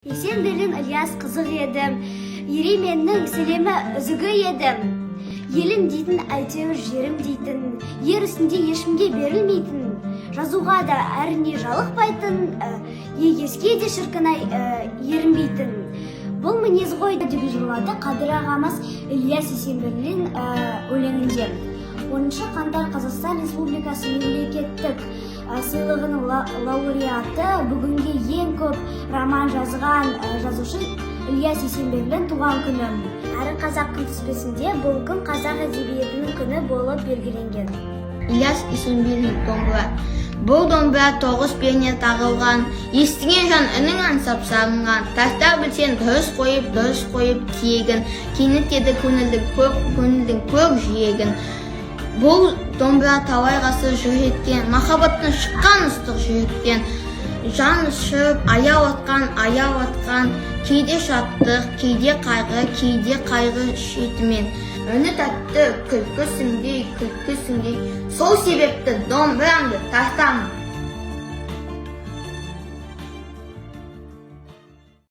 Есен берін Ильяс қызық едім, еременнің селемі үзігі едім. Елім дейтін әйтеуір жерім дейтін, ер үстінде ешімге берілмейтін. Жазуға да әріне жалықпайтын, егеске де шіркінай ерінбейтін. Бұл мінез ғой деп жырлады Қадыр ағамыз Ильяс Есенберлин өлеңінде. 10 қаңтар Қазақстан Республикасы мемлекеттік сыйлығының лауреаты, бүгінге ең көп роман жазған жазушы Ильяс Есенберлин туған күні. Әрі қазақ күнтізбесінде бұл күн қазақ әдебиетінің күні болып белгіленген. Ильяс Есенберлин домбыра. Бұл домбыра 9 перне тағылған, естіген жан үнің аңсап сағынған, тарта білсен дұрыс қойып тиегін, кенеттеді көңілдің көк жиегін. Бұл домбыра талай ғасыр жүректен, махаббаттың шыққан ыстық жүректен, жан ұшырып аяу атқан, кейде шаттық, кейде қайғы шетімен. Үні тәтті күлкісіңдей, сол себепті домбырамды тартамын.